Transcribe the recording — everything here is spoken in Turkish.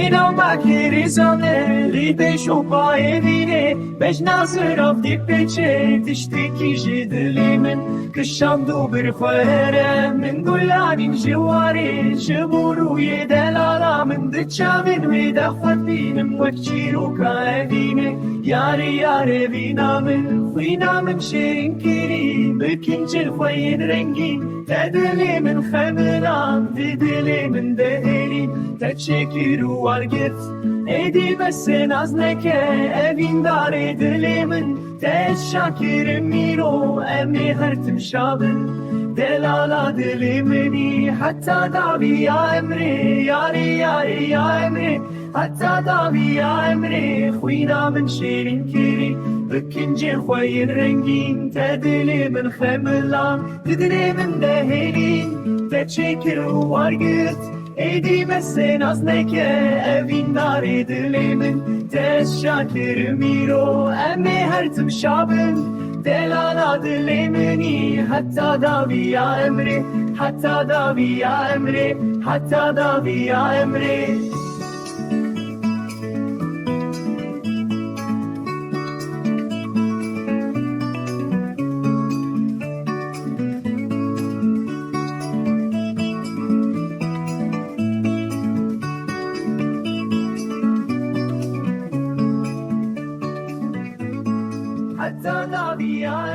Vino makirizane Lide şopa evine Beş nazır avdik peçe Tişteki jidilimin Kışandu bir fere Min gulanin jiwari Jiburu yedelala Min dıçavin ve dafatinin Vakçiru ka evine Yari yari vina min şeyin kiri Bekincil fayin rengi Tedili min feminan Didili min deheri Teçekiru vargit Edi besin azneke Evin dar edilimin Teşakir miro Emni hertim şabın Delala dilimini Hatta davi ya emri Yari yari ya emri Hatta davi ya emri Khuyna min şirin kiri Bekinci khoyin rengin Tedili min khemilan Didili min dehelin Teçekiru vargit Edi besin azneke Evin dar edilimin Teşakir miro Emni hertim şabın Delala dilimini Hatta davi ya emri Hatta davi ya emri Hatta davi ya emri Hatta davi ya